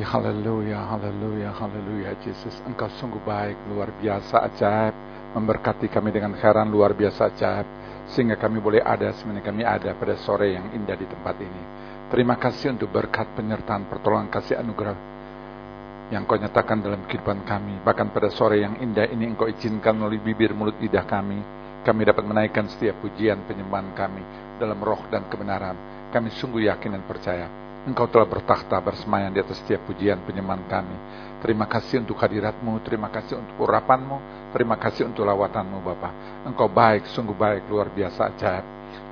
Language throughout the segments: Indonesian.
Haleluya, haleluya, haleluya Yesus. Engkau sungguh baik, luar biasa, ajaib. Memberkati kami dengan heran luar biasa, ajaib. Sehingga kami boleh ada sebenarnya kami ada pada sore yang indah di tempat ini. Terima kasih untuk berkat penyertaan pertolongan kasih anugerah yang kau nyatakan dalam kehidupan kami. Bahkan pada sore yang indah ini engkau izinkan melalui bibir mulut lidah kami dapat menaikkan setiap pujian penyembahan kami dalam roh dan kebenaran. Kami sungguh yakin dan percaya Engkau telah bertakhta bersemayam di atas setiap pujian penyembahan kami. Terima kasih untuk hadirat-Mu, terima kasih untuk urapan-Mu, terima kasih untuk lawatan-Mu Bapa. Engkau baik, sungguh baik, luar biasa, ajaib.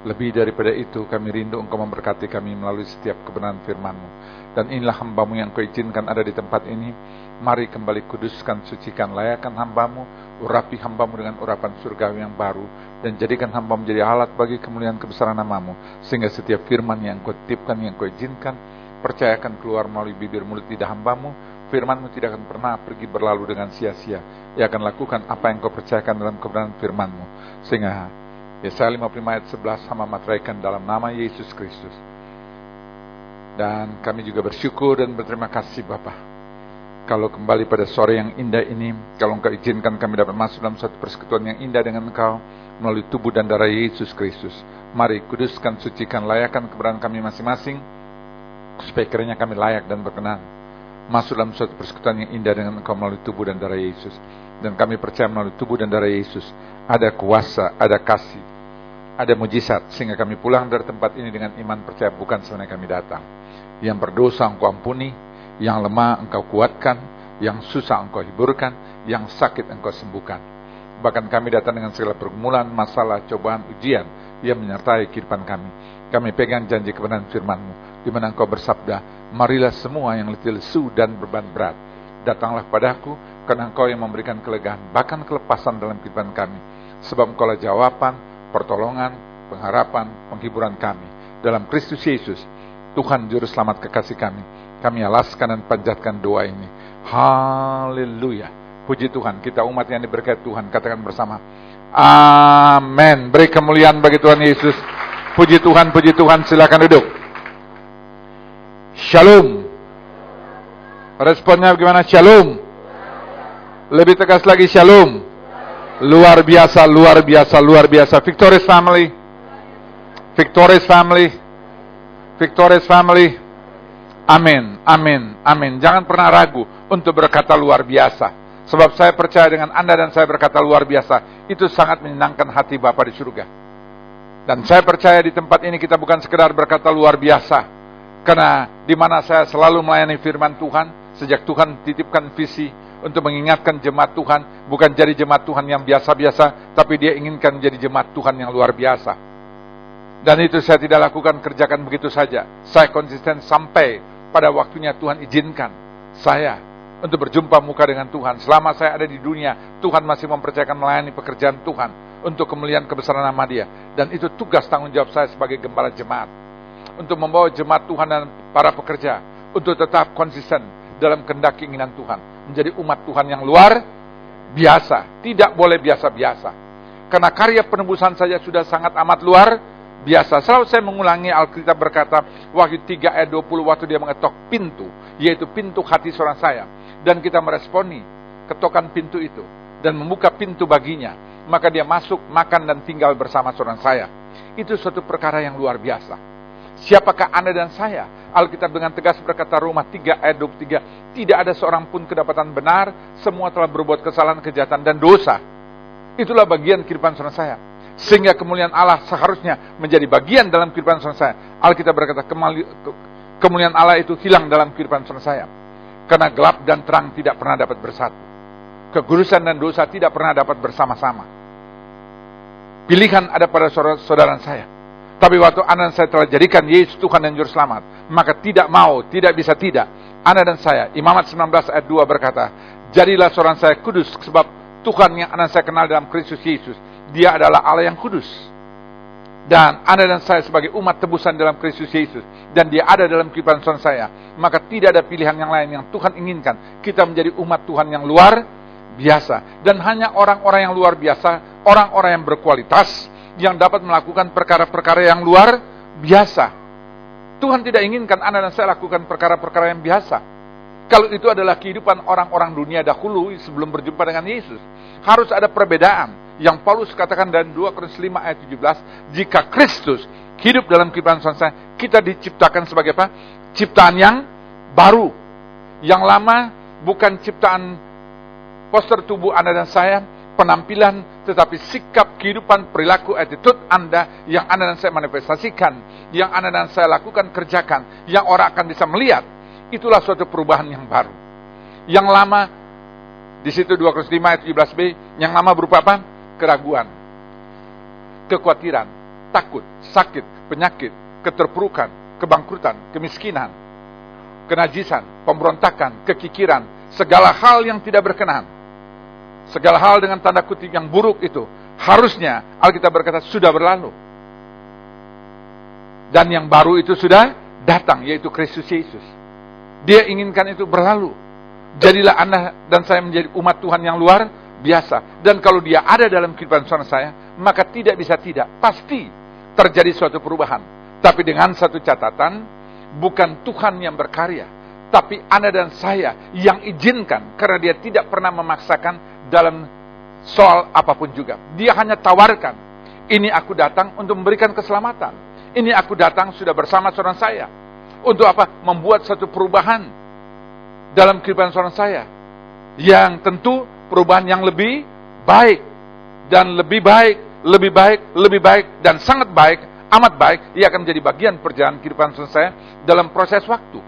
Lebih daripada itu, kami rindu Engkau memberkati kami melalui setiap kebenaran firman-Mu. Dan inilah hamba-Mu yang Kau izinkan ada di tempat ini. Mari kembali kuduskan, sucikan, layakkan hamba-Mu, urapi hamba-Mu dengan urapan surgawi yang baru, dan jadikan hamba menjadi alat bagi kemuliaan kebesaran nama-Mu, sehingga setiap firman yang Kau titipkan, yang Kau izinkan, percayakan keluar melalui bibir mulut lidah hamba-Mu. Firman-Mu tidak akan pernah pergi berlalu dengan sia-sia. Ia akan lakukan apa yang Kau percayakan dalam kebenaran firman-Mu. Sehingga Yesaya 55 ayat 11 hamba materaikan dalam nama Yesus Kristus. Dan kami juga bersyukur dan berterima kasih Bapa, kalau kembali pada sore yang indah ini, kalau Engkau izinkan kami dapat masuk dalam satu persekutuan yang indah dengan Engkau melalui tubuh dan darah Yesus Kristus. Mari kuduskan, sucikan, layakkan keberadaan kami masing-masing, supaya kiranya kami layak dan berkenan masuk dalam suatu persekutuan yang indah dengan Engkau melalui tubuh dan darah Yesus. Dan kami percaya melalui tubuh dan darah Yesus ada kuasa, ada kasih, ada mujizat, sehingga kami pulang dari tempat ini dengan iman percaya bukan sebenarnya kami datang. Yang berdosa Engkau ampuni, yang lemah Engkau kuatkan, yang susah Engkau hiburkan, yang sakit Engkau sembuhkan. Bahkan kami datang dengan segala pergumulan, masalah, cobaan, ujian yang menyertai kehidupan kami. Kami pegang janji kebenaran firman-Mu, di mana Engkau bersabda, marilah semua yang letih lesu dan beban berat, datanglah padaku, karena Engkau yang memberikan kelegaan, bahkan kelepasan dalam kehidupan kami. Sebab Engkaulah jawaban, pertolongan, pengharapan, penghiburan kami. Dalam Kristus Yesus, Tuhan Juru Selamat kekasih kami. Kami alaskan dan panjatkan doa ini. Haleluya. Puji Tuhan, kita umat yang diberkati Tuhan, katakan bersama, amin. Beri kemuliaan bagi Tuhan Yesus. Puji Tuhan, silakan duduk. Shalom. Responnya bagaimana? Shalom. Lebih tegas lagi, shalom. Luar biasa, luar biasa, luar biasa. Victorious family. Victorious family. Victorious family. Amin, amin, amin. Jangan pernah ragu untuk berkata luar biasa. Sebab saya percaya dengan Anda dan saya berkata luar biasa, itu sangat menyenangkan hati Bapa di surga. Dan saya percaya di tempat ini kita bukan sekedar berkata luar biasa, karena di mana saya selalu melayani firman Tuhan, sejak Tuhan titipkan visi untuk mengingatkan jemaat Tuhan, bukan jadi jemaat Tuhan yang biasa-biasa, tapi Dia inginkan menjadi jemaat Tuhan yang luar biasa. Dan itu saya tidak lakukan, kerjakan begitu saja. Saya konsisten sampai pada waktunya Tuhan izinkan saya untuk berjumpa muka dengan Tuhan. Selama saya ada di dunia, Tuhan masih mempercayakan melayani pekerjaan Tuhan untuk kemuliaan kebesaran nama Dia. Dan itu tugas tanggung jawab saya sebagai gembala jemaat, untuk membawa jemaat Tuhan dan para pekerja untuk tetap konsisten dalam kehendak keinginan Tuhan, menjadi umat Tuhan yang luar biasa. Tidak boleh biasa-biasa, karena karya penebusan saja sudah sangat amat luar biasa. Selalu saya mengulangi, Alkitab berkata, Wahyu 3 ayat 20, waktu Dia mengetok pintu, yaitu pintu hati seorang saya, dan kita meresponi ketokan pintu itu, dan membuka pintu baginya, maka Dia masuk, makan, dan tinggal bersama seorang saya. Itu suatu perkara yang luar biasa. Siapakah Anda dan saya? Alkitab dengan tegas berkata, Roma 3 ayat 23, tidak ada seorang pun kedapatan benar, semua telah berbuat kesalahan, kejahatan, dan dosa. Itulah bagian kehidupan saudara saya. Sehingga kemuliaan Allah seharusnya menjadi bagian dalam kehidupan saudara saya. Alkitab berkata, kemuliaan Allah itu hilang dalam kehidupan saudara saya, karena gelap dan terang tidak pernah dapat bersatu. Kekudusan dan dosa tidak pernah dapat bersama-sama. Pilihan ada pada saudara saya. Tapi waktu Anda dan saya telah jadikan Yesus Tuhan dan Juru Selamat, maka tidak mau, tidak bisa tidak. Anda dan saya, Imamat 19 ayat 2 berkata, jadilah seorang saya kudus, sebab Tuhan yang Anda dan saya kenal dalam Kristus Yesus, Dia adalah Allah yang kudus. Dan Anda dan saya sebagai umat tebusan dalam Kristus Yesus, dan Dia ada dalam kehidupan saya, maka tidak ada pilihan yang lain yang Tuhan inginkan. Kita menjadi umat Tuhan yang luar biasa. Dan hanya orang-orang yang luar biasa, orang-orang yang berkualitas, yang dapat melakukan perkara-perkara yang luar biasa. Tuhan tidak inginkan Anda dan saya lakukan perkara-perkara yang biasa. Kalau itu adalah kehidupan orang-orang dunia dahulu sebelum berjumpa dengan Yesus. Harus ada perbedaan. Yang Paulus katakan dalam 2 Korintus 5 ayat 17, jika Kristus hidup dalam kehidupan saya, kita diciptakan sebagai apa? Ciptaan yang baru. Yang lama bukan ciptaan poster tubuh Anda dan saya, penampilan, tetapi sikap, kehidupan, perilaku, attitude Anda yang Anda dan saya manifestasikan, yang Anda dan saya lakukan, kerjakan, yang orang akan bisa melihat. Itulah suatu perubahan yang baru. Yang lama, di situ 2 Korintus 5 ayat 17b, yang lama berupa apa? Keraguan, kekhawatiran, takut, sakit, penyakit, keterpurukan, kebangkrutan, kemiskinan, kenajisan, pemberontakan, kekikiran, segala hal yang tidak berkenan. Segala hal dengan tanda kutip yang buruk itu, harusnya Alkitab berkata sudah berlalu. Dan yang baru itu sudah datang, yaitu Kristus Yesus. Dia inginkan itu berlalu. Jadilah Anda dan saya menjadi umat Tuhan yang luar biasa. Dan kalau dia ada dalam kehidupan saya, maka tidak bisa tidak. Pasti terjadi suatu perubahan. Tapi dengan satu catatan, bukan Tuhan yang berkarya, tapi Anda dan saya yang izinkan. Karena dia tidak pernah memaksakan dalam soal apapun juga. Dia hanya tawarkan, ini aku datang untuk memberikan keselamatan. Ini aku datang sudah bersama saudara saya. Untuk apa? Membuat satu perubahan dalam kehidupan saudara saya. Yang tentu perubahan yang lebih baik. Dan lebih baik, lebih baik, lebih baik, dan sangat baik, amat baik. Ia akan menjadi bagian perjalanan kehidupan saudara saya dalam proses waktu.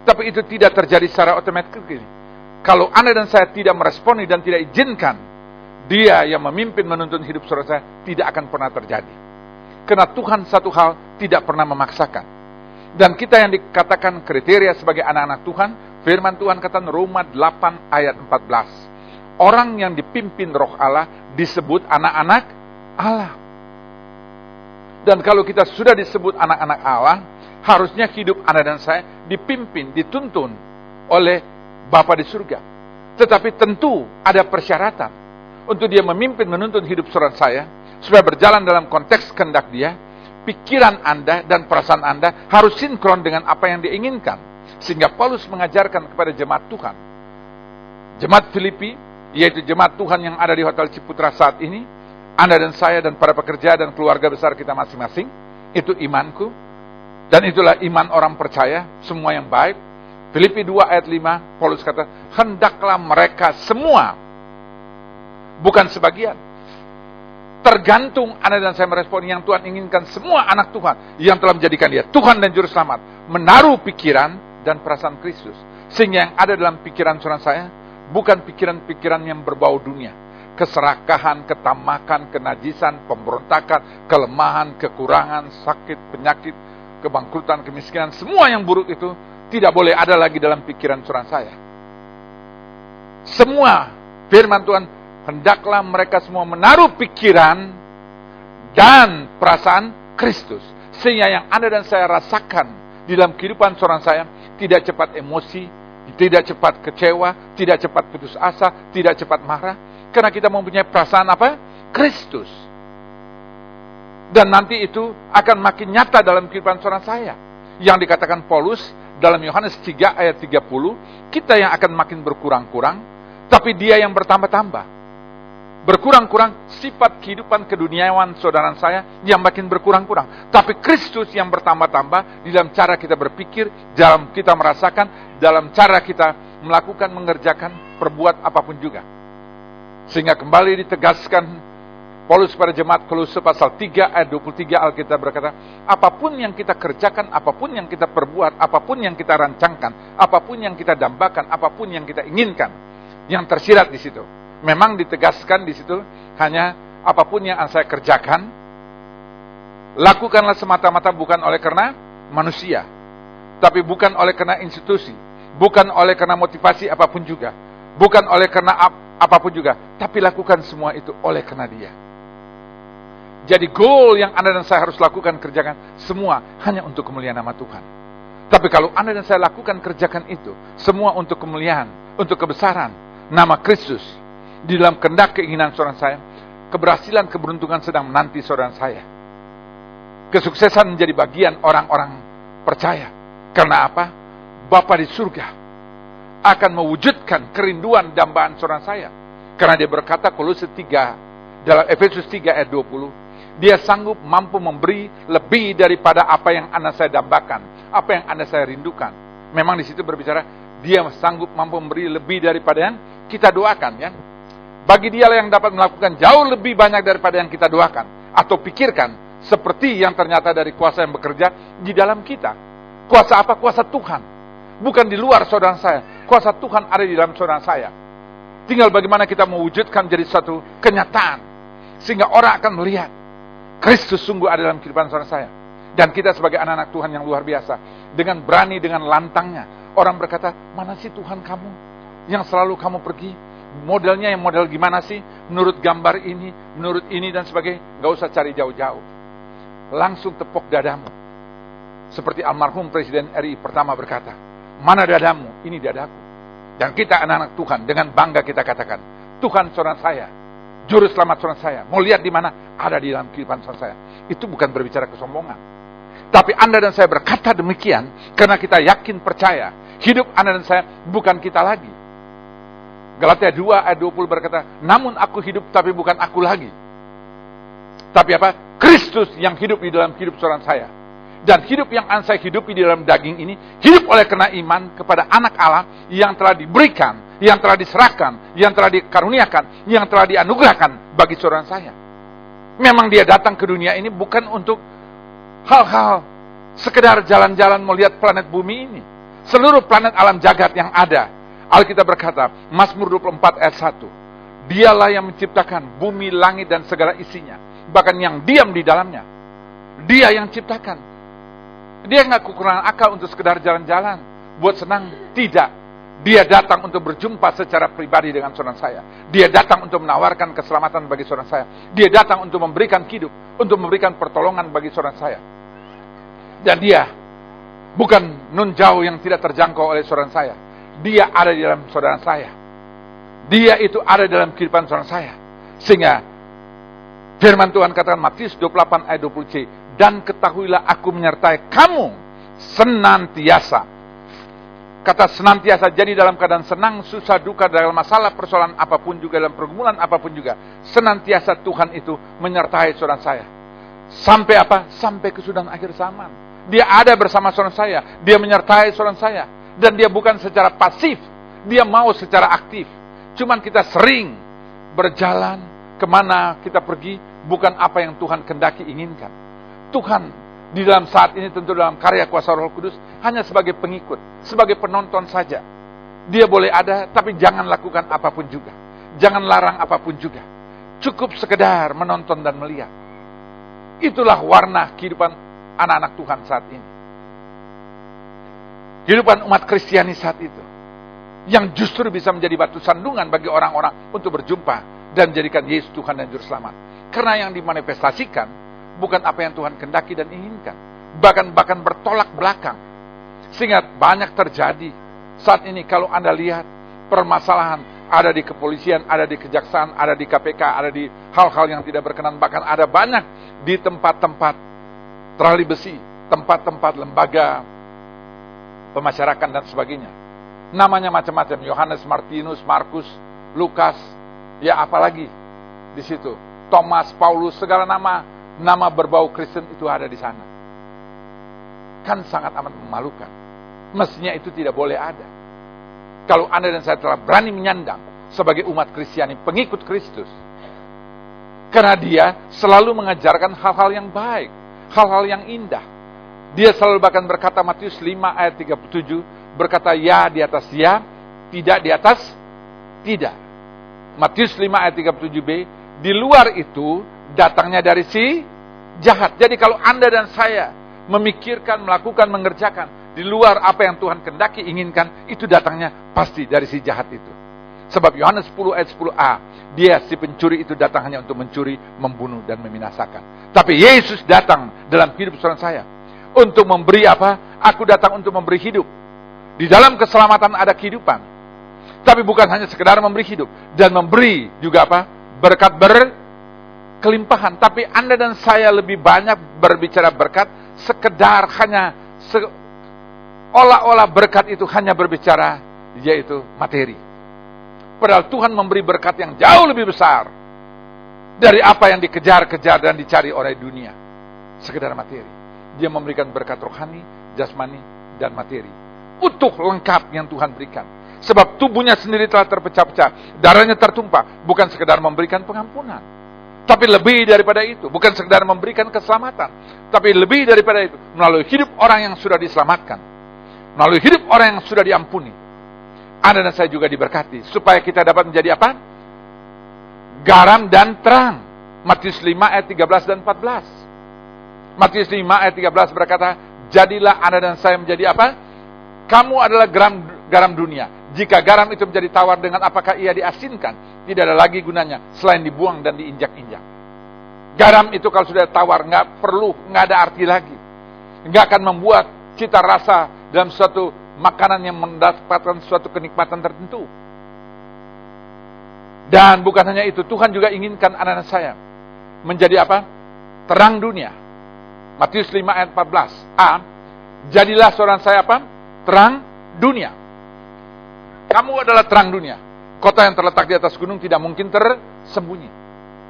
Tapi itu tidak terjadi secara otomatis ini. Kalau Anda dan saya tidak meresponi dan tidak izinkan, dia yang memimpin menuntun hidup saudara saya tidak akan pernah terjadi. Karena Tuhan satu hal tidak pernah memaksakan. Dan kita yang dikatakan kriteria sebagai anak-anak Tuhan, firman Tuhan kata Roma 8 ayat 14. Orang yang dipimpin roh Allah disebut anak-anak Allah. Dan kalau kita sudah disebut anak-anak Allah, harusnya hidup Anda dan saya dipimpin, dituntun oleh Bapa di surga. Tetapi tentu ada persyaratan untuk dia memimpin menuntun hidup saudara saya supaya berjalan dalam konteks kehendak dia. Pikiran Anda dan perasaan Anda harus sinkron dengan apa yang dia inginkan. Sehingga Paulus mengajarkan kepada jemaat Tuhan, jemaat Filipi, yaitu jemaat Tuhan yang ada di Hotel Ciputra saat ini, Anda dan saya dan para pekerja dan keluarga besar kita masing-masing, itu imanku. Dan itulah iman orang percaya, semua yang baik. Filipi 2 ayat 5, Paulus kata, hendaklah mereka semua, bukan sebagian. Tergantung Anda dan saya merespon yang Tuhan inginkan, semua anak Tuhan yang telah menjadikan dia Tuhan dan Juru Selamat, menaruh pikiran dan perasaan Kristus. Sehingga yang ada dalam pikiran saudara saya, bukan pikiran-pikiran yang berbau dunia. Keserakahan, ketamakan, kenajisan, pemberontakan, kelemahan, kekurangan, sakit, penyakit, kebangkrutan, kemiskinan, semua yang buruk itu tidak boleh ada lagi dalam pikiran saudara saya. Semua firman Tuhan, hendaklah mereka semua menaruh pikiran dan perasaan Kristus. Sehingga yang Anda dan saya rasakan di dalam kehidupan saudara saya, tidak cepat emosi, tidak cepat kecewa, tidak cepat putus asa, tidak cepat marah. Karena kita mempunyai perasaan apa? Kristus. Dan nanti itu akan makin nyata dalam kehidupan saudara saya. Yang dikatakan Paulus dalam Yohanes 3 ayat 30, kita yang akan makin berkurang-kurang, tapi dia yang bertambah-tambah. Berkurang-kurang sifat kehidupan keduniawan saudara saya yang makin berkurang-kurang. Tapi Kristus yang bertambah-tambah di dalam cara kita berpikir, dalam kita merasakan, dalam cara kita melakukan, mengerjakan, perbuat apapun juga. Sehingga kembali ditegaskan Paulus pada jemaat Kolose pasal 3 ayat 23, Alkitab berkata, apapun yang kita kerjakan, apapun yang kita perbuat, apapun yang kita rancangkan, apapun yang kita dambakan, apapun yang kita inginkan, yang tersirat di situ. Memang ditegaskan di situ hanya apapun yang saya kerjakan, lakukanlah semata-mata bukan oleh karena manusia, tapi bukan oleh karena institusi, bukan oleh karena motivasi apapun juga, bukan oleh karena apapun juga, tapi lakukan semua itu oleh karena Dia. Jadi goal yang Anda dan saya harus lakukan, kerjakan semua hanya untuk kemuliaan nama Tuhan. Tapi kalau Anda dan saya lakukan, kerjakan itu semua untuk kemuliaan, untuk kebesaran nama Kristus, di dalam kehendak keinginan saudara saya, keberhasilan, keberuntungan sedang menanti saudara saya. Kesuksesan menjadi bagian orang-orang percaya. Karena apa? Bapa di surga akan mewujudkan kerinduan dambaan saudara saya. Karena dia berkata Kolose 3, dalam Efesus 3 ayat 20, dia sanggup mampu memberi lebih daripada apa yang Anda saya dambakan, apa yang Anda saya rindukan. Memang di situ berbicara, dia sanggup mampu memberi lebih daripada yang kita doakan, ya. Bagi dia yang dapat melakukan jauh lebih banyak daripada yang kita doakan atau pikirkan, seperti yang ternyata dari kuasa yang bekerja di dalam kita. Kuasa apa? Kuasa Tuhan. Bukan di luar saudara saya. Kuasa Tuhan ada di dalam saudara saya. Tinggal bagaimana kita mewujudkan menjadi satu kenyataan. Sehingga orang akan melihat Kristus sungguh ada dalam kehidupan saudara saya. Dan kita sebagai anak-anak Tuhan yang luar biasa. Dengan berani, dengan lantangnya. Orang berkata, mana sih Tuhan kamu? Yang selalu kamu pergi. Modelnya yang model gimana sih? Menurut gambar ini, menurut ini dan sebagainya. Gak usah cari jauh-jauh. Langsung tepuk dadamu. Seperti almarhum Presiden RI pertama berkata, mana dadamu? Ini dadaku. Dan kita anak-anak Tuhan dengan bangga kita katakan, Tuhan saudara saya, juru selamat saudara saya. Mau lihat di mana? Ada di dalam kehidupan saudara saya. Itu bukan berbicara kesombongan. Tapi Anda dan saya berkata demikian karena kita yakin percaya hidup Anda dan saya bukan kita lagi. Galatia 2 ayat 20 berkata, namun aku hidup tapi bukan aku lagi. Tapi apa? Kristus yang hidup di dalam hidup saudara saya. Dan hidup yang saya hidupi di dalam daging ini, hidup oleh karena iman kepada anak Allah yang telah diberikan, yang telah diserahkan, yang telah dikaruniakan, yang telah dianugerahkan bagi saudara saya. Memang dia datang ke dunia ini bukan untuk hal-hal sekedar jalan-jalan melihat planet bumi ini. Seluruh planet alam jagat yang ada. Alkitab berkata, Mazmur 24 ayat 1, dialah yang menciptakan bumi, langit dan segala isinya. Bahkan yang diam di dalamnya. Dia yang ciptakan. Dia nggak kekurangan akal untuk sekedar jalan-jalan, buat senang. Tidak. Dia datang untuk berjumpa secara pribadi dengan saudara saya. Dia datang untuk menawarkan keselamatan bagi saudara saya. Dia datang untuk memberikan hidup, untuk memberikan pertolongan bagi saudara saya. Dan dia bukan nun jauh yang tidak terjangkau oleh saudara saya. Dia ada di dalam saudara saya. Dia itu ada dalam kehidupan saudara saya. Sehingga firman Tuhan katakan Matius 28 ayat 20c, dan ketahuilah aku menyertai kamu senantiasa. Kata senantiasa, jadi dalam keadaan senang, susah, duka, dalam masalah, persoalan apapun juga, dalam pergumulan apapun juga, senantiasa Tuhan itu menyertai saudara saya. Sampai apa? Sampai kesudahan akhir zaman. Dia ada bersama saudara saya. Dia menyertai saudara saya. Dan dia bukan secara pasif. Dia mau secara aktif. Cuman kita sering berjalan kemana kita pergi, bukan apa yang Tuhan kendaki inginkan. Tuhan di dalam saat ini tentu dalam karya kuasa Roh Kudus hanya sebagai pengikut, sebagai penonton saja. Dia boleh ada, tapi jangan lakukan apapun juga. Jangan larang apapun juga. Cukup sekedar menonton dan melihat. Itulah warna kehidupan anak-anak Tuhan saat ini. Kehidupan umat Kristiani saat itu. Yang justru bisa menjadi batu sandungan bagi orang-orang untuk berjumpa dan menjadikan Yesus Tuhan dan Juru Selamat. Karena yang dimanifestasikan bukan apa yang Tuhan kendaki dan inginkan. Bahkan bertolak belakang. Sehingga banyak terjadi. Saat ini kalau Anda lihat permasalahan ada di kepolisian, ada di kejaksaan, ada di KPK, ada di hal-hal yang tidak berkenan. Bahkan ada banyak di tempat-tempat terali besi, tempat-tempat lembaga pemasyarakatan dan sebagainya. Namanya macam-macam. Yohanes, Martinus, Markus, Lukas, ya apalagi di situ. Thomas, Paulus, segala nama berbau Kristen itu ada di sana. Kan sangat amat memalukan. Mestinya itu tidak boleh ada. Kalau Anda dan saya telah berani menyandang sebagai umat Kristiani, pengikut Kristus. Karena dia selalu mengajarkan hal-hal yang baik, hal-hal yang indah. Dia selalu bahkan berkata Matius 5 ayat 37, berkata ya di atas ya, tidak di atas tidak. Matius 5 ayat 37b, di luar itu datangnya dari si jahat. Jadi kalau Anda dan saya memikirkan, melakukan, mengerjakan di luar apa yang Tuhan kendaki, inginkan, itu datangnya pasti dari si jahat itu. Sebab Yohanes 10 ayat 10a, dia si pencuri itu datang hanya untuk mencuri, membunuh dan membinasakan. Tapi Yesus datang dalam hidup saudara saya untuk memberi apa? Aku datang untuk memberi hidup. Di dalam keselamatan ada kehidupan. Tapi bukan hanya sekedar memberi hidup, dan memberi juga apa? Berkat berkelimpahan. Tapi Anda dan saya lebih banyak berbicara berkat sekedar hanya olah-olah berkat itu hanya berbicara yaitu materi. Padahal Tuhan memberi berkat yang jauh lebih besar dari apa yang dikejar-kejar dan dicari oleh dunia. Sekedar materi. Dia memberikan berkat rohani, jasmani, dan materi. Utuh lengkap yang Tuhan berikan. Sebab tubuhnya sendiri telah terpecah-pecah. Darahnya tertumpah. Bukan sekedar memberikan pengampunan. Tapi lebih daripada itu. Bukan sekedar memberikan keselamatan. Tapi lebih daripada itu. Melalui hidup orang yang sudah diselamatkan. Melalui hidup orang yang sudah diampuni. Anda dan saya juga diberkati. Supaya kita dapat menjadi apa? Garam dan terang. Matius 5 ayat 13 dan 14. Matius 5 ayat 13 berkata, jadilah Anda dan saya menjadi apa? Kamu adalah garam dunia. Jika garam itu menjadi tawar, dengan apakah ia diasinkan? Tidak ada lagi gunanya selain dibuang dan diinjak-injak. Garam itu kalau sudah tawar, nggak ada arti lagi. Nggak akan membuat cita rasa dalam suatu makanan yang mendapatkan suatu kenikmatan tertentu. Dan bukan hanya itu, Tuhan juga inginkan anak-anak saya menjadi apa? Terang dunia. Matius 5 ayat 14a, jadilah seorang saya apa? Terang dunia. Kamu adalah terang dunia. Kota yang terletak di atas gunung tidak mungkin tersembunyi.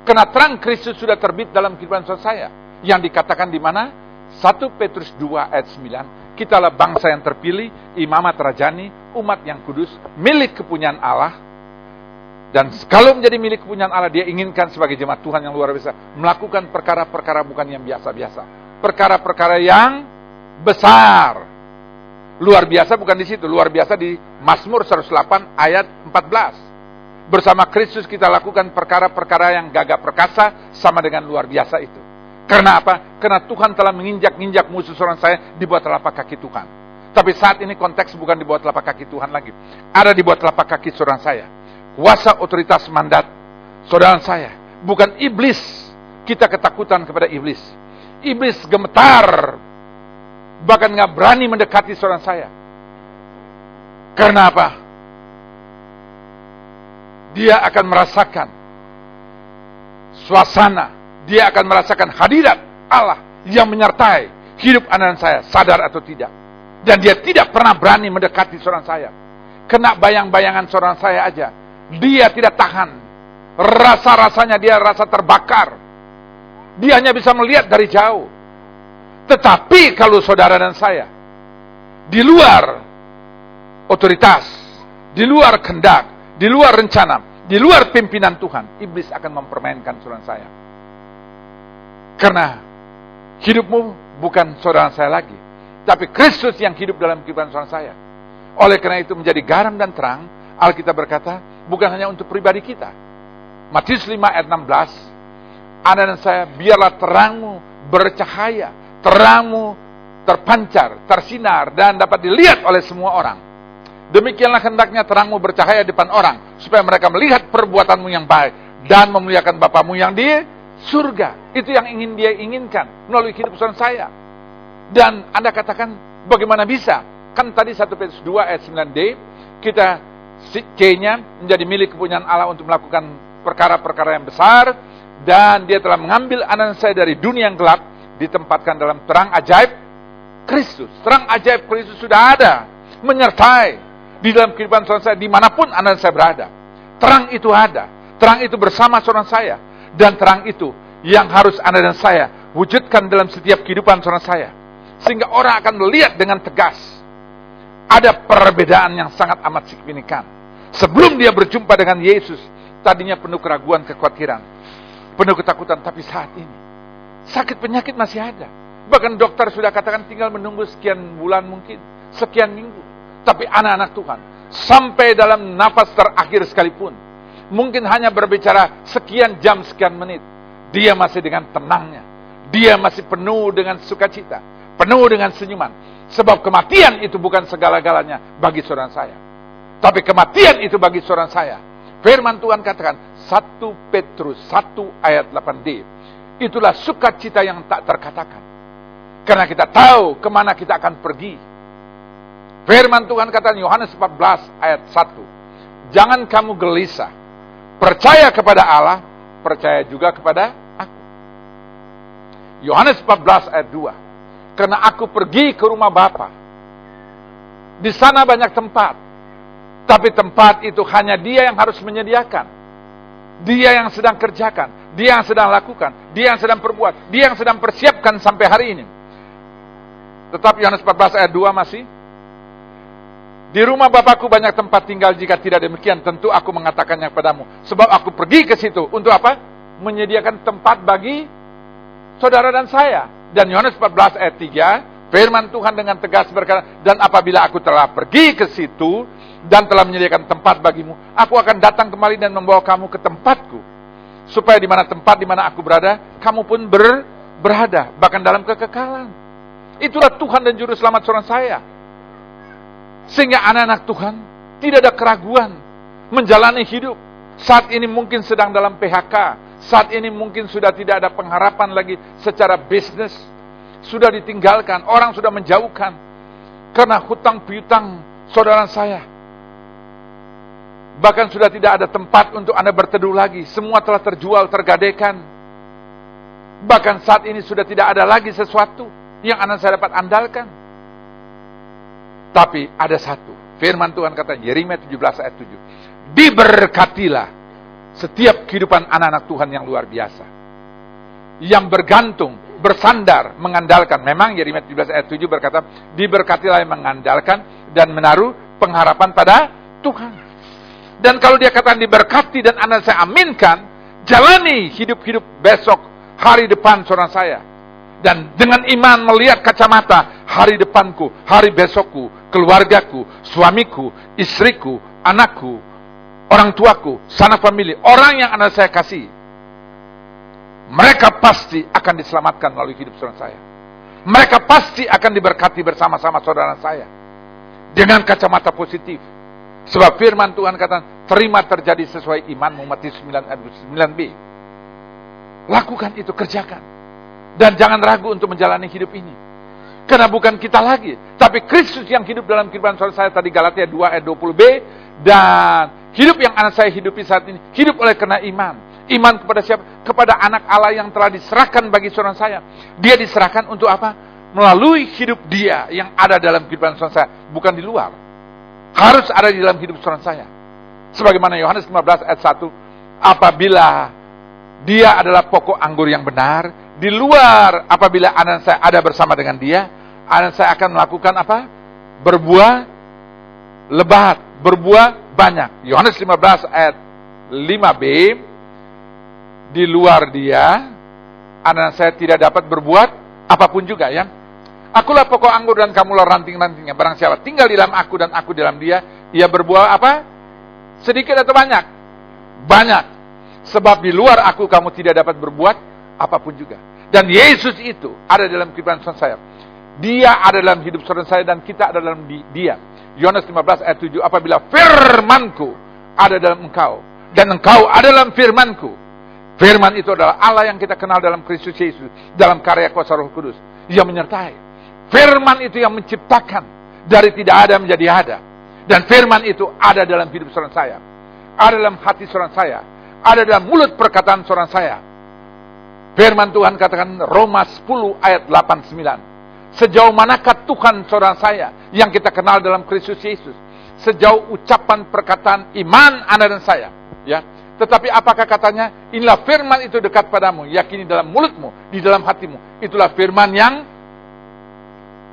Karena terang Kristus sudah terbit dalam kehidupan saya. Yang dikatakan di mana? 1 Petrus 2 ayat 9. Kitalah bangsa yang terpilih, imamat rajani, umat yang kudus, milik kepunyaan Allah. Dan kalau menjadi milik kepunyaan Allah, dia inginkan sebagai jemaat Tuhan yang luar biasa melakukan perkara-perkara bukan yang biasa-biasa. Perkara-perkara yang besar. Luar biasa bukan di situ, luar biasa di Mazmur 108 ayat 14. Bersama Kristus kita lakukan perkara-perkara yang gagah perkasa sama dengan luar biasa itu. Karena apa? Karena Tuhan telah menginjak-injak musuh seorang saya di bawah telapak kaki Tuhan. Tapi saat ini konteks bukan di bawah telapak kaki Tuhan lagi. Ada di bawah telapak kaki seorang saya. Kuasa, otoritas, mandat saudara saya. Bukan iblis. Kita ketakutan kepada iblis. Iblis gemetar. Bahkan gak berani mendekati saudara saya. Karena apa? Dia akan merasakan suasana. Dia akan merasakan hadirat Allah yang menyertai hidup anak saya, sadar atau tidak. Dan dia tidak pernah berani mendekati saudara saya. Kena bayang-bayangan saudara saya aja. Dia tidak tahan. Rasa-rasanya dia rasa terbakar. Dia hanya bisa melihat dari jauh. Tetapi kalau saudara dan saya di luar otoritas, di luar kehendak, di luar rencana, di luar pimpinan Tuhan, iblis akan mempermainkan saudara saya. Karena hidupmu bukan saudara saya lagi, tapi Kristus yang hidup dalam kehidupan saudara saya. Oleh karena itu menjadi garam dan terang, Alkitab berkata, bukan hanya untuk pribadi kita. Matius 5 ayat 16, Anda dan saya, biarlah terangmu bercahaya, terangmu terpancar, tersinar, dan dapat dilihat oleh semua orang. Demikianlah hendaknya terangmu bercahaya di depan orang, supaya mereka melihat perbuatanmu yang baik, dan memuliakan Bapamu yang di surga. Itu yang ingin dia inginkan melalui hidup saya. Dan Anda katakan, bagaimana bisa? Kan tadi 1 Petrus 2 ayat 9d, kita C-nya menjadi milik kepunyaan Allah untuk melakukan perkara-perkara yang besar, dan dia telah mengambil anak saya dari dunia yang gelap, ditempatkan dalam terang ajaib Kristus. Terang ajaib Kristus sudah ada, menyertai di dalam kehidupan saudara saya dimanapun anak saya berada. Terang itu ada, terang itu bersama saudara saya, dan terang itu yang harus Anda dan saya wujudkan dalam setiap kehidupan saudara saya, sehingga orang akan melihat dengan tegas. Ada perbedaan yang sangat amat signifikan. Sebelum dia berjumpa dengan Yesus, tadinya penuh keraguan, kekhawatiran, penuh ketakutan. Tapi saat ini, sakit penyakit masih ada. Bahkan dokter sudah katakan tinggal menunggu sekian bulan mungkin, sekian minggu. Tapi anak-anak Tuhan, sampai dalam nafas terakhir sekalipun, mungkin hanya berbicara sekian jam, sekian menit, dia masih dengan tenangnya. Dia masih penuh dengan sukacita, penuh dengan senyuman. Sebab kematian itu bukan segala-galanya bagi saudara saya. Tapi kematian itu bagi saudara saya. Firman Tuhan katakan, 1 Petrus 1 ayat 8d. Itulah sukacita yang tak terkatakan. Karena kita tahu kemana kita akan pergi. Firman Tuhan katakan Yohanes 14 ayat 1. Jangan kamu gelisah. Percaya kepada Allah, percaya juga kepada aku. Yohanes 14 ayat 2. Karena aku pergi ke rumah Bapa. Di sana banyak tempat. Tapi tempat itu hanya dia yang harus menyediakan. Dia yang sedang kerjakan, dia yang sedang lakukan, dia yang sedang perbuat, dia yang sedang persiapkan sampai hari ini. Tetapi Yohanes 14 ayat 2 masih, di rumah Bapakku banyak tempat tinggal, jika tidak demikian tentu aku mengatakannya kepadamu. Sebab aku pergi ke situ untuk apa? Menyediakan tempat bagi saudara dan saya. Dan Yohanes 14 ayat 3, firman Tuhan dengan tegas berkata, dan apabila aku telah pergi ke situ dan telah menyediakan tempat bagimu, aku akan datang kembali dan membawa kamu ke tempatku, supaya di mana tempat di mana aku berada, kamu pun berada, bahkan dalam kekekalan. Itulah Tuhan dan Juru Selamat saudara saya. Sehingga anak-anak Tuhan tidak ada keraguan menjalani hidup. Saat ini mungkin sedang dalam PHK, saat ini mungkin sudah tidak ada pengharapan lagi secara bisnis, sudah ditinggalkan, orang sudah menjauhkan karena hutang piutang saudara saya. Bahkan sudah tidak ada tempat untuk Anda berteduh lagi, semua telah terjual, tergadaikan. Bahkan saat ini sudah tidak ada lagi sesuatu yang anak saya dapat andalkan. Tapi ada satu, firman Tuhan kata Yeremia 17 ayat 7. Diberkatilah setiap kehidupan anak-anak Tuhan yang luar biasa, yang bergantung, bersandar, mengandalkan. Memang Yeremia 17 ayat 7 berkata, diberkatilah yang mengandalkan dan menaruh pengharapan pada Tuhan. Dan kalau dia katakan diberkati dan anak saya aminkan, jalani hidup-hidup besok, hari depan saudara saya. Dan dengan iman melihat kacamata hari depanku, hari besokku, keluargaku, suamiku, istriku, anakku, orang tuaku, sanak famili, orang yang anak saya kasih. Mereka pasti akan diselamatkan melalui hidup saudara saya. Mereka pasti akan diberkati bersama-sama saudara saya. Dengan kacamata positif. Sebab firman Tuhan kata, terima terjadi sesuai imanmu, Matius 9b. Lakukan itu, kerjakan. Dan jangan ragu untuk menjalani hidup ini. Karena bukan kita lagi, tapi Kristus yang hidup dalam kehidupan saudara saya. Tadi Galatia 2 ayat 20b. Dan hidup yang anak saya hidupi saat ini, hidup oleh karena iman. Iman kepada siapa? Kepada anak Allah yang telah diserahkan bagi saudara saya. Dia diserahkan untuk apa? Melalui hidup dia yang ada dalam kehidupan saudara saya. Bukan di luar. Harus ada di dalam hidup saudara saya. Sebagaimana Yohanes 15 ayat 1. Apabila dia adalah pokok anggur yang benar, di luar apabila anak saya ada bersama dengan dia, anak saya akan melakukan apa? Berbuah lebat, berbuah banyak. Yohanes 15 ayat 5b. Di luar dia, anak saya tidak dapat berbuat apapun juga ya. Akulah pokok anggur dan kamulah ranting-rantingnya. Barang siapa tinggal di dalam aku dan aku di dalam dia, ia berbuah apa? Sedikit atau banyak? Banyak. Sebab di luar aku kamu tidak dapat berbuat apapun juga. Dan Yesus itu ada dalam kehidupan saya. Dia ada dalam hidup saudara saya dan kita ada dalam dia. Yohanes 15 ayat 7. Apabila firmanku ada dalam engkau dan engkau ada dalam firmanku. Firman itu adalah Allah yang kita kenal dalam Kristus Yesus, dalam karya kuasa Roh Kudus yang menyertai. Firman itu yang menciptakan dari tidak ada menjadi ada. Dan firman itu ada dalam hidup saudara saya, ada dalam hati saudara saya, ada dalam mulut perkataan saudara saya. Firman Tuhan katakan Roma 10 ayat 8-9. Sejauh manakah Tuhan saudara saya yang kita kenal dalam Kristus Yesus, sejauh ucapan perkataan iman Anda dan saya, ya. Tetapi apakah katanya, inilah firman itu dekat padamu, yakini dalam mulutmu, di dalam hatimu. Itulah firman yang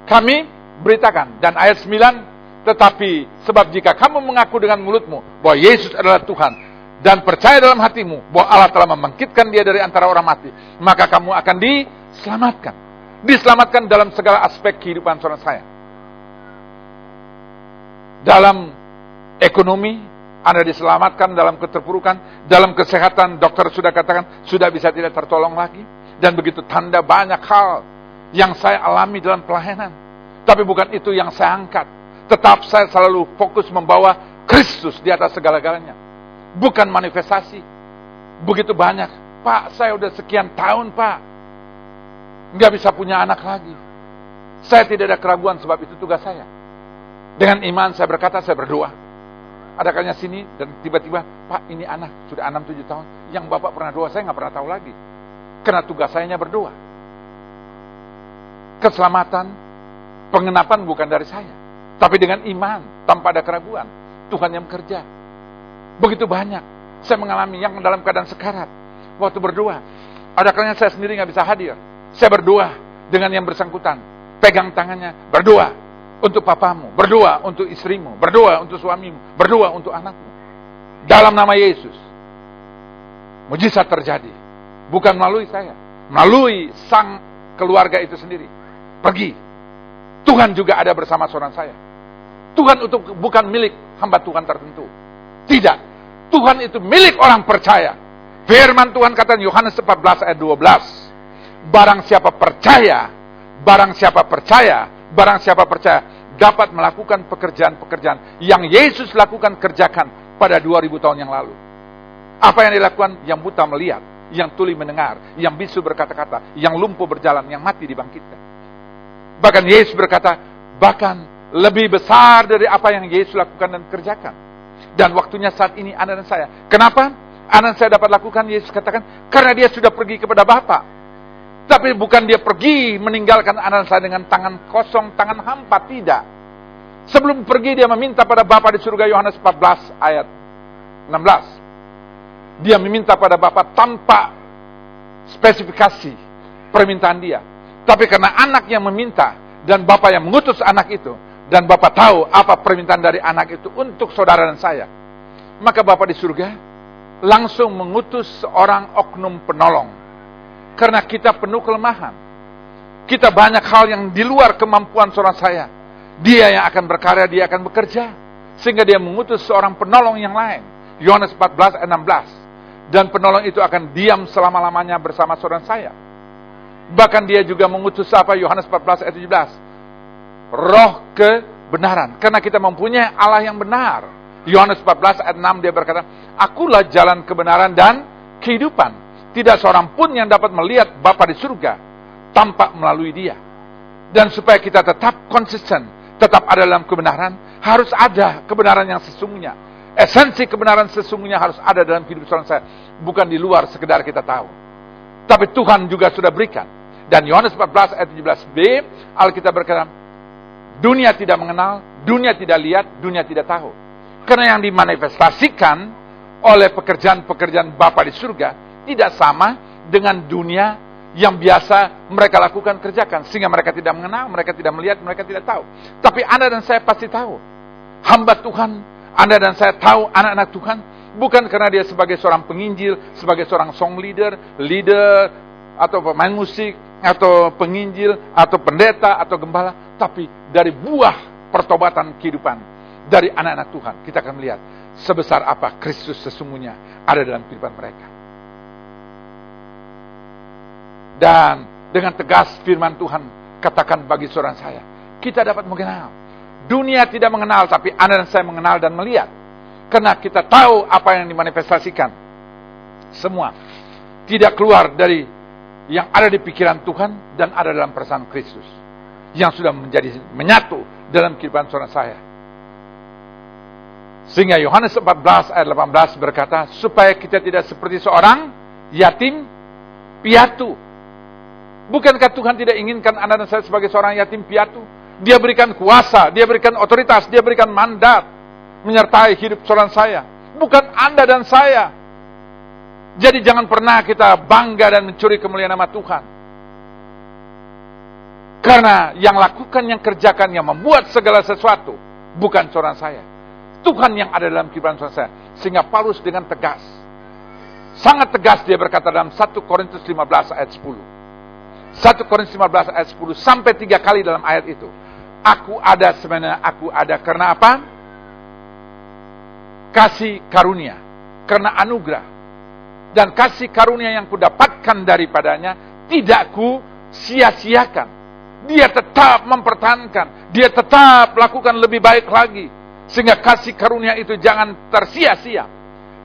kami beritakan. Dan ayat 9, tetapi sebab jika kamu mengaku dengan mulutmu bahwa Yesus adalah Tuhan dan percaya dalam hatimu bahwa Allah telah membangkitkan dia dari antara orang mati, maka kamu akan diselamatkan. Diselamatkan dalam segala aspek kehidupan saudara saya. Dalam ekonomi, Anda diselamatkan. Dalam keterpurukan, dalam kesehatan, dokter sudah katakan sudah bisa tidak tertolong lagi. Dan begitu tanda banyak hal yang saya alami dalam pelayanan. Tapi bukan itu yang saya angkat. Tetap saya selalu fokus membawa Kristus di atas segala-galanya. Bukan manifestasi. Begitu banyak. Pak, saya udah sekian tahun, Pak, nggak bisa punya anak lagi. Saya tidak ada keraguan sebab itu tugas saya. Dengan iman saya berkata, saya berdoa. Ada kalanya sini dan tiba-tiba, Pak, ini anak sudah 6-7 tahun. Yang Bapak pernah doa, saya nggak pernah tahu lagi. Karena tugas saya hanya berdoa. Keselamatan, pengenapan bukan dari saya. Tapi dengan iman, tanpa ada keraguan. Tuhan yang bekerja. Begitu banyak. Saya mengalami yang dalam keadaan sekarat. Waktu berdoa, ada kalanya saya sendiri nggak bisa hadir. Saya berdoa dengan yang bersangkutan. Pegang tangannya, berdoa untuk papamu, berdoa untuk istrimu, berdoa untuk suamimu, berdoa untuk anakmu. Dalam nama Yesus. Mujizat terjadi. Bukan melalui saya. Melalui sang keluarga itu sendiri. Pergi. Tuhan juga ada bersama saudara saya. Tuhan itu bukan milik hamba Tuhan tertentu. Tidak. Tuhan itu milik orang percaya. Firman Tuhan kata Yohanes 14 ayat 12. Barang siapa percaya dapat melakukan pekerjaan-pekerjaan yang Yesus lakukan kerjakan pada 2000 tahun yang lalu. Apa yang dilakukan? Yang buta melihat, yang tuli mendengar, yang bisu berkata-kata, yang lumpuh berjalan, yang mati dibangkitkan. Bahkan Yesus berkata, bahkan lebih besar dari apa yang Yesus lakukan dan kerjakan. Dan waktunya saat ini Anda dan saya. Kenapa Anda dan saya dapat lakukan? Yesus katakan, karena dia sudah pergi kepada Bapa. Tapi bukan dia pergi meninggalkan Anda dan saya dengan tangan kosong, tangan hampa, tidak. Sebelum pergi dia meminta pada Bapa di surga, Yohanes 14 ayat 16. Dia meminta pada Bapa tanpa spesifikasi permintaan dia. Tapi karena anak yang meminta dan Bapa yang mengutus anak itu, dan Bapa tahu apa permintaan dari anak itu untuk saudara dan saya, maka Bapa di surga langsung mengutus seorang oknum penolong. Karena kita penuh kelemahan. Kita banyak hal yang di luar kemampuan saudara saya. Dia yang akan berkarya, dia akan bekerja. Sehingga dia mengutus seorang penolong yang lain. Yohanes 14 ayat 16. Dan penolong itu akan diam selama-lamanya bersama saudara saya. Bahkan dia juga mengutus apa? Yohanes 14 ayat 17. Roh kebenaran. Karena kita mempunyai Allah yang benar. Yohanes 14 ayat 6 dia berkata, akulah jalan kebenaran dan kehidupan. Tidak seorang pun yang dapat melihat Bapa di surga tanpa melalui dia. Dan supaya kita tetap konsisten, tetap ada dalam kebenaran, harus ada kebenaran yang sesungguhnya. Esensi kebenaran sesungguhnya harus ada dalam hidup saudara saya. Bukan di luar sekedar kita tahu. Tapi Tuhan juga sudah berikan. Dan Yohanes 14 ayat 17b, Alkitab berkata, dunia tidak mengenal, dunia tidak lihat, dunia tidak tahu. Karena yang dimanifestasikan oleh pekerjaan-pekerjaan Bapa di surga tidak sama dengan dunia yang biasa mereka lakukan kerjakan. Sehingga mereka tidak mengenal, mereka tidak melihat, mereka tidak tahu. Tapi Anda dan saya pasti tahu. Hamba Tuhan, Anda dan saya tahu anak-anak Tuhan. Bukan karena dia sebagai seorang penginjil, sebagai seorang song leader, atau pemain musik, atau penginjil, atau pendeta, atau gembala. Tapi dari buah pertobatan kehidupan dari anak-anak Tuhan. Kita akan melihat sebesar apa Kristus sesungguhnya ada dalam kehidupan mereka. Dan dengan tegas firman Tuhan katakan bagi saudara saya, kita dapat mengenal. Dunia tidak mengenal, tapi Anda dan saya mengenal dan melihat. Karena kita tahu apa yang dimanifestasikan. Semua tidak keluar dari yang ada di pikiran Tuhan dan ada dalam perasaan Kristus. Yang sudah menjadi menyatu dalam kehidupan saudara saya. Sehingga Yohanes 14 ayat 18 berkata, supaya kita tidak seperti seorang yatim piatu. Bukankah Tuhan tidak inginkan Anda dan saya sebagai seorang yatim piatu? Dia berikan kuasa, dia berikan otoritas, dia berikan mandat menyertai hidup saudara saya. Bukan Anda dan saya. Jadi jangan pernah kita bangga dan mencuri kemuliaan nama Tuhan. Karena yang lakukan, yang kerjakan, yang membuat segala sesuatu bukan saudara saya. Tuhan yang ada dalam kehidupan saudara saya. Sehingga Paulus dengan tegas, sangat tegas dia berkata dalam 1 Korintus 15 ayat 10. 1 Korintus 15 ayat 10 sampai 3 kali dalam ayat itu. Aku ada, sebenarnya aku ada. Karena apa? Kasih karunia. Karena anugerah. Dan kasih karunia yang kudapatkan daripadanya tidak ku sia-siakan. Dia tetap mempertahankan. Dia tetap lakukan lebih baik lagi. Sehingga kasih karunia itu jangan tersia-sia.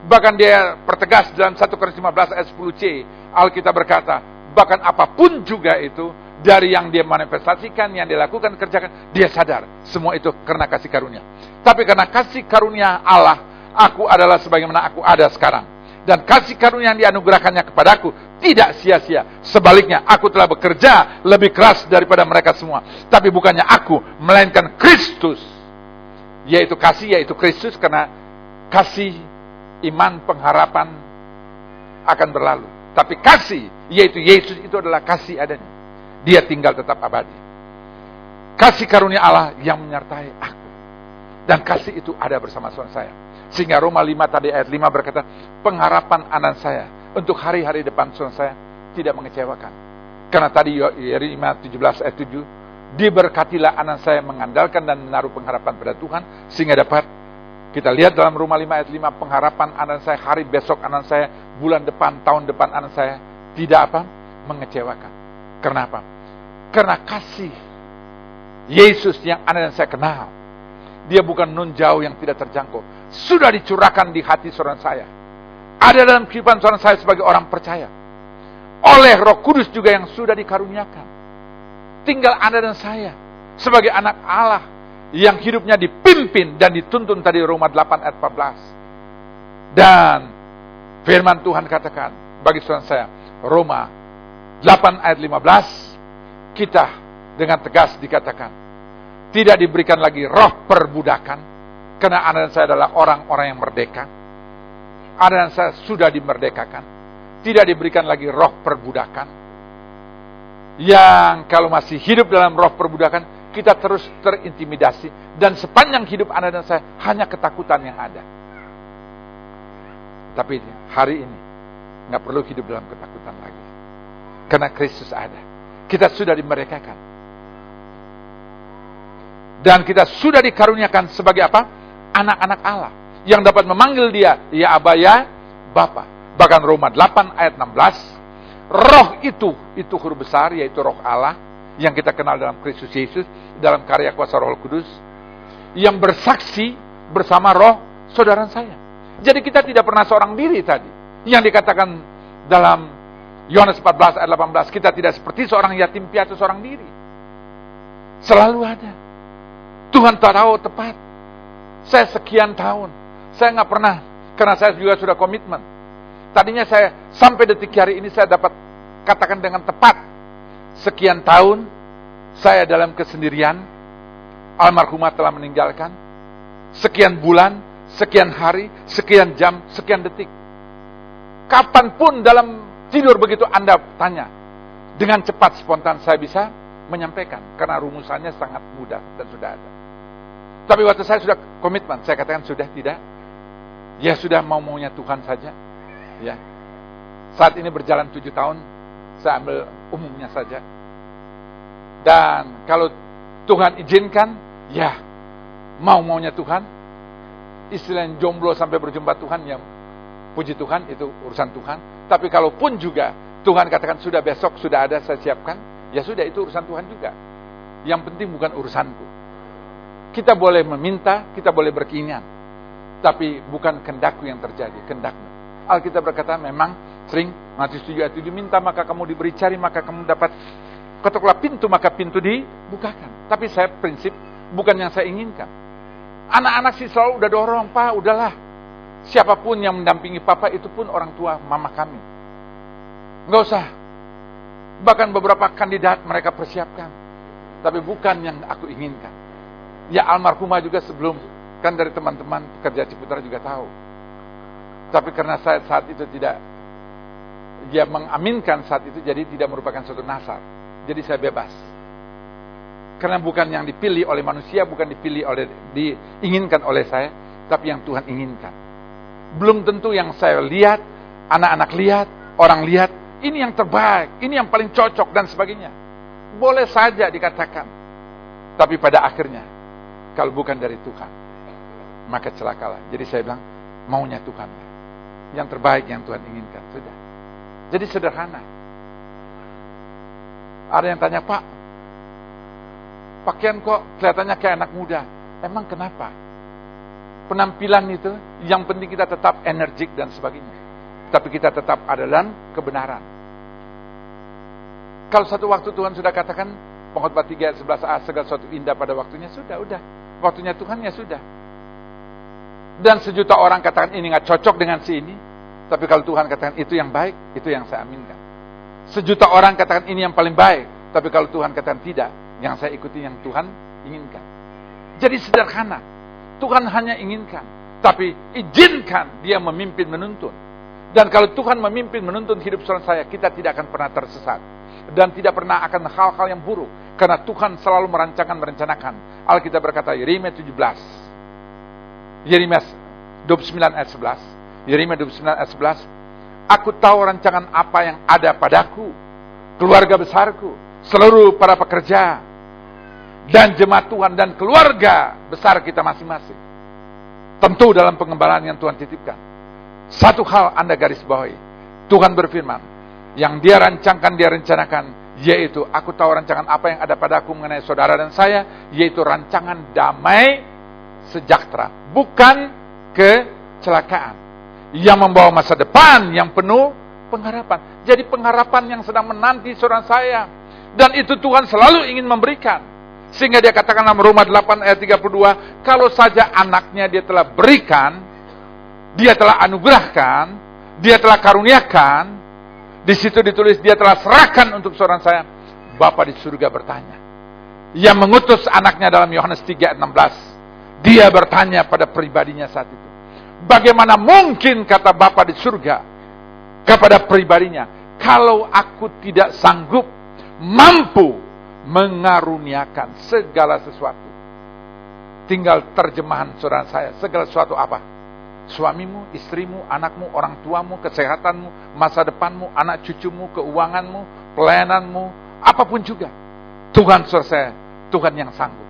Bahkan dia pertegas dalam 1 Korintus 15 ayat 10c. Alkitab berkata, bahkan apapun juga itu, dari yang dia manifestasikan, yang dia lakukan, kerjakan, dia sadar. Semua itu karena kasih karunia. Tapi karena kasih karunia Allah, aku adalah sebagaimana aku ada sekarang. Dan kasih karunia yang dianugerahkannya kepadaku tidak sia-sia. Sebaliknya, aku telah bekerja lebih keras daripada mereka semua. Tapi bukannya aku, melainkan Kristus Yaitu kasih, yaitu Kristus, karena kasih, iman, pengharapan akan berlalu. Tapi kasih, yaitu Yesus, itu adalah kasih adanya. Dia tinggal tetap abadi. Kasih karunia Allah yang menyertai aku. Dan kasih itu ada bersama saya. Sehingga Roma 5 tadi ayat 5 berkata, pengharapan anak saya untuk hari-hari depan saya tidak mengecewakan. Karena tadi Yeremia 17 ayat 7, diberkatilah anak saya mengandalkan dan menaruh pengharapan pada Tuhan, sehingga dapat kita lihat dalam Roma 5 ayat 5, pengharapan anak saya, hari besok anak saya, bulan depan, tahun depan anak saya tidak mengecewakan. Kenapa? Karena kasih Yesus yang anak dan saya kenal, dia bukan nun jauh yang tidak terjangkau, sudah dicurahkan di hati saudara saya, ada dalam kehidupan saudara saya sebagai orang percaya, oleh Roh Kudus juga yang sudah dikaruniakan. Tinggal Anda dan saya sebagai anak Allah yang hidupnya dipimpin dan dituntun tadi Roma 8 ayat 14. Dan firman Tuhan katakan bagi saudara saya, Roma 8 ayat 15, kita dengan tegas dikatakan tidak diberikan lagi roh perbudakan, karena Anda dan saya adalah orang-orang yang merdeka. Anda dan saya sudah dimerdekakan. Tidak diberikan lagi roh perbudakan, yang kalau masih hidup dalam roh perbudakan, kita terus terintimidasi. Dan sepanjang hidup Anda dan saya, hanya ketakutan yang ada. Tapi hari ini, nggak perlu hidup dalam ketakutan lagi. Karena Kristus ada. Kita sudah dimerdekakan. Dan kita sudah dikaruniakan sebagai apa? Anak-anak Allah. Yang dapat memanggil dia, ya Aba, ya Bapa. Bahkan Roma 8 ayat 16, roh itu huruf besar, yaitu roh Allah, yang kita kenal dalam Kristus Yesus, dalam karya kuasa Roh Kudus, yang bersaksi bersama roh saudara saya. Jadi kita tidak pernah seorang diri tadi. Yang dikatakan dalam Yohanes 14 ayat 18, kita tidak seperti seorang yatim piatu seorang diri. Selalu ada. Tuhan tahu tepat. Saya sekian tahun, saya nggak pernah, karena saya juga sudah komitmen. Tadinya saya, sampai detik hari ini saya dapat katakan dengan tepat, sekian tahun saya dalam kesendirian, almarhumah telah meninggalkan, sekian bulan, sekian hari, sekian jam, sekian detik. Kapanpun dalam tidur begitu Anda tanya, dengan cepat spontan saya bisa menyampaikan, karena rumusannya sangat mudah dan sudah ada. Tapi waktu saya sudah komitmen, saya katakan sudah tidak, ya sudah mau-maunya Tuhan saja. Ya, saat ini berjalan 7 tahun, saya ambil umumnya saja. Dan kalau Tuhan izinkan, ya mau-maunya Tuhan. Istilah jomblo sampai berjumpa Tuhan, ya puji Tuhan, itu urusan Tuhan. Tapi kalaupun juga Tuhan katakan sudah besok, sudah ada, saya siapkan, ya sudah, itu urusan Tuhan juga. Yang penting bukan urusanku. Kita boleh meminta, kita boleh berkeinginan, tapi bukan kehendakku yang terjadi, kehendakmu. Alkitab berkata memang sering, Matius 7 ayat 7, minta maka kamu diberi, cari maka kamu dapat, ketuklah pintu maka pintu dibukakan. Tapi saya prinsip, bukan yang saya inginkan. Anak-anak sih selalu udah dorong, Pak, udahlah. Siapapun yang mendampingi Papa itu pun orang tua mama kami. Nggak usah. Bahkan beberapa kandidat mereka persiapkan. Tapi bukan yang aku inginkan. Ya almarhumah juga sebelum, kan dari teman-teman pekerja Ciputra juga tahu. Tapi karena saya saat itu tidak, dia mengaminkan saat itu, jadi tidak merupakan suatu nasar. Jadi saya bebas. Karena bukan yang dipilih oleh manusia, bukan diinginkan oleh saya, tapi yang Tuhan inginkan. Belum tentu yang saya lihat, anak-anak lihat, orang lihat, ini yang terbaik, ini yang paling cocok dan sebagainya. Boleh saja dikatakan. Tapi pada akhirnya, kalau bukan dari Tuhan, maka celakalah. Jadi saya bilang, maunya Tuhan. Yang terbaik yang Tuhan inginkan, sudah. Jadi sederhana. Ada yang tanya, Pak, pakaian kok kelihatannya kayak anak muda. Emang kenapa? Penampilan itu, yang penting kita tetap energik dan sebagainya. Tapi kita tetap ada dalam kebenaran. Kalau satu waktu Tuhan sudah katakan, Pengkhotbah 3 ayat 11a, segala sesuatu indah pada waktunya, sudah. Waktunya Tuhan, ya sudah. Dan 1 juta orang katakan ini gak cocok dengan si ini. Tapi kalau Tuhan katakan itu yang baik, itu yang saya aminkan. 1 juta orang katakan ini yang paling baik. Tapi kalau Tuhan katakan tidak, yang saya ikuti yang Tuhan inginkan. Jadi sederhana. Tuhan hanya inginkan, tapi izinkan dia memimpin menuntun. Dan kalau Tuhan memimpin menuntun hidup saudara saya, kita tidak akan pernah tersesat. Dan tidak pernah akan hal-hal yang buruk. Karena Tuhan selalu merencanakan. Alkitab berkata, Yeremia 17. Yeremia 29 ayat 11. Yeremia 29 ayat 11. Aku tahu rancangan apa yang ada padaku, keluarga besarku, seluruh para pekerja, dan jemaat Tuhan, dan keluarga besar kita masing-masing. Tentu dalam pengembalaan yang Tuhan titipkan. Satu hal Anda garis bawahi. Tuhan berfirman, yang dia rancangkan, dia rencanakan, yaitu aku tahu rancangan apa yang ada padaku mengenai saudara dan saya, yaitu rancangan damai sejahtera, bukan kecelakaan, yang membawa masa depan yang penuh pengharapan. Jadi pengharapan yang sedang menanti saudara saya, dan itu Tuhan selalu ingin memberikan. Sehingga dia katakan dalam Roma 8 ayat 32, kalau saja anaknya dia telah berikan, dia telah anugerahkan, dia telah karuniakan, di situ ditulis dia telah serahkan untuk saudara saya. Bapa di surga bertanya, yang mengutus anaknya dalam Yohanes 3 ayat 16, dia bertanya pada pribadinya saat itu, bagaimana mungkin, kata Bapa di surga kepada pribadinya, kalau aku tidak sanggup mampu mengaruniakan segala sesuatu. Tinggal terjemahan saudara saya, segala sesuatu apa? Suamimu, istrimu, anakmu, orang tuamu, kesehatanmu, masa depanmu, anak cucumu, keuanganmu, pelayananmu, apapun juga. Tuhan saudara saya, Tuhan yang sanggup.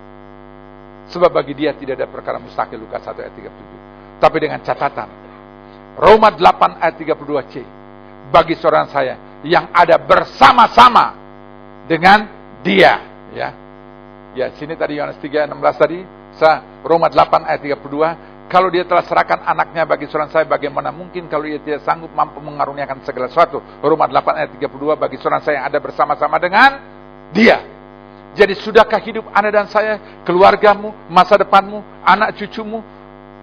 Sebab bagi dia tidak ada perkara mustahil, Lukas 1 ayat 37. Tapi dengan catatan, Roma 8 ayat 32c, bagi saudara saya yang ada bersama-sama dengan dia, ya. Ya, sini tadi Yohanes 3 ayat 16 tadi, Roma 8 ayat 32, kalau dia telah serahkan anaknya bagi saudara saya, bagaimana mungkin kalau dia tidak sanggup mampu mengaruniakan segala sesuatu. Roma 8 ayat 32, bagi saudara saya yang ada bersama-sama dengan dia. Jadi sudahkah hidup Anda dan saya, keluargamu, masa depanmu, anak cucumu,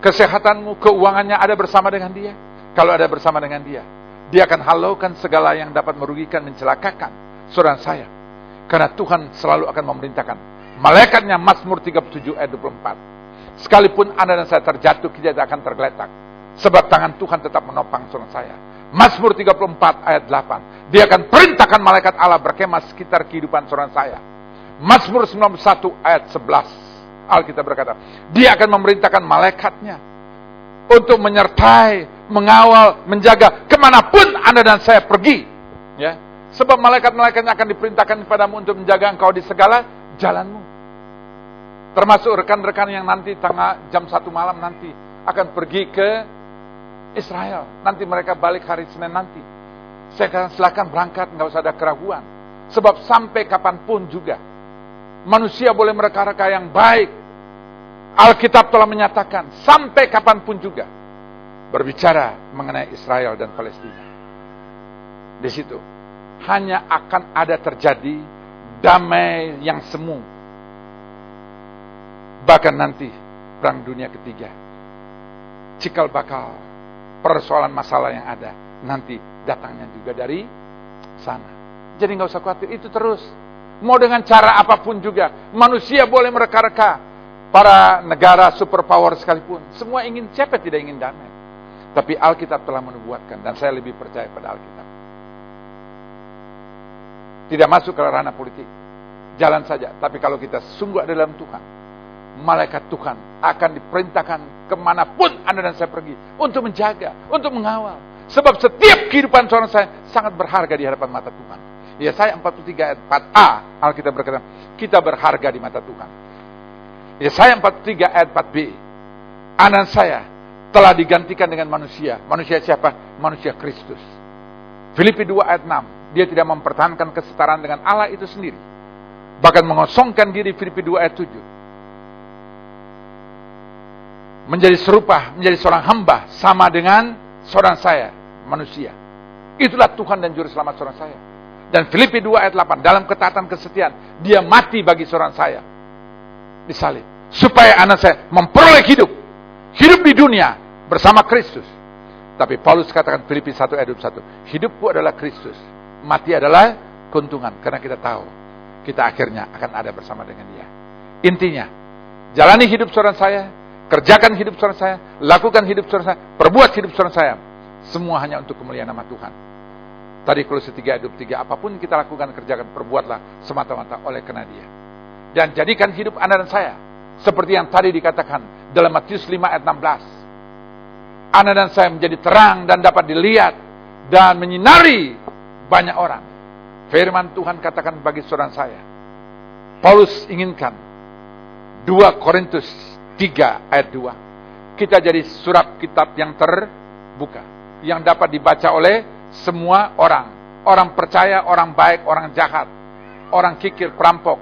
kesehatanmu, keuangannya ada bersama dengan dia? Kalau ada bersama dengan dia, dia akan halaukan segala yang dapat merugikan, mencelakakan saudara saya. Karena Tuhan selalu akan memerintahkan malaikatnya, Mazmur 37 ayat 24. Sekalipun Anda dan saya terjatuh, kita tidak akan tergeletak. Sebab tangan Tuhan tetap menopang saudara saya. Mazmur 34 ayat 8. Dia akan perintahkan malaikat Allah berkemah sekitar kehidupan saudara saya. Mazmur 91 ayat 11. Alkitab berkata, dia akan memerintahkan malaikatnya untuk menyertai, mengawal, menjaga kemanapun Anda dan saya pergi. Ya. Sebab malaikat-malaikatnya akan diperintahkan kepadamu untuk menjaga engkau di segala jalanmu. Termasuk rekan-rekan yang nanti jam 1 malam nanti akan pergi ke Israel. Nanti mereka balik hari Senin nanti. Saya akan silakan berangkat, nggak usah ada keraguan. Sebab sampai kapanpun juga manusia boleh mereka-reka yang baik. Alkitab telah menyatakan sampai kapanpun juga berbicara mengenai Israel dan Palestina. Di situ hanya akan ada terjadi damai yang semu. Bahkan nanti perang dunia ketiga, cikal bakal persoalan masalah yang ada nanti datangnya juga dari sana. Jadi nggak usah khawatir, itu terus. Mau dengan cara apapun juga, manusia boleh mereka-reka, para negara superpower sekalipun, semua ingin, siapa tidak ingin damai? Tapi Alkitab telah menubuatkan, dan saya lebih percaya pada Alkitab. Tidak masuk ke ranah politik, jalan saja. Tapi kalau kita sungguh ada dalam Tuhan, malaikat Tuhan akan diperintahkan kemanapun Anda dan saya pergi, untuk menjaga, untuk mengawal. Sebab setiap kehidupan seorang saya sangat berharga di hadapan mata Tuhan. Yesaya 43 ayat 4a, Alkitab berkata, kita berharga di mata Tuhan. Yesaya 43 ayat 4b, Anda dan saya telah digantikan dengan manusia. Manusia siapa? Manusia Kristus. Filipi 2 ayat 6, dia tidak mempertahankan kesetaraan dengan Allah itu sendiri, bahkan mengosongkan diri. Filipi 2 ayat 7, menjadi serupa, menjadi seorang hamba sama dengan seorang saya, manusia. Itulah Tuhan dan Juru Selamat seorang saya. Dan Filipi 2 ayat 8, dalam ketaatan kesetiaan, dia mati bagi seorang saya, disalib, supaya anak saya memperoleh hidup di dunia bersama Kristus. Tapi Paulus katakan Filipi 1 ayat 21, hidupku adalah Kristus, mati adalah keuntungan, karena kita tahu kita akhirnya akan ada bersama dengan dia. Intinya, jalani hidup saudara saya, kerjakan hidup saudara saya, lakukan hidup saudara saya, perbuat hidup saudara saya. Semua hanya untuk kemuliaan nama Tuhan. Tadi Kolose 3 ayat 23, apapun kita lakukan, kerjakan, perbuatlah semata-mata oleh karena Dia. Dan jadikan hidup Anda dan saya seperti yang tadi dikatakan dalam Matius 5 ayat 16. Anda dan saya menjadi terang dan dapat dilihat dan menyinari banyak orang. Firman Tuhan katakan bagi saudara saya, Paulus inginkan 2 Korintus 3 ayat 2. Kita jadi surat kitab yang terbuka, yang dapat dibaca oleh semua orang. Orang percaya, orang baik, orang jahat, orang kikir, perampok.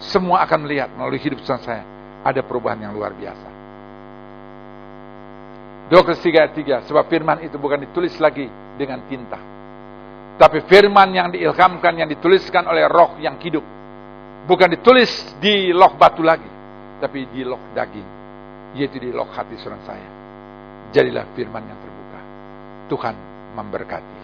Semua akan melihat melalui hidup saya. Ada perubahan yang luar biasa. 2 Korintus 3 ayat 3. Sebab firman itu bukan ditulis lagi dengan tinta, tapi firman yang diilhamkan, yang dituliskan oleh roh yang hidup. Bukan ditulis di loh batu lagi, tapi di loh daging, yaitu di loh hati saudara saya. Jadilah firman yang terbuka. Tuhan memberkati.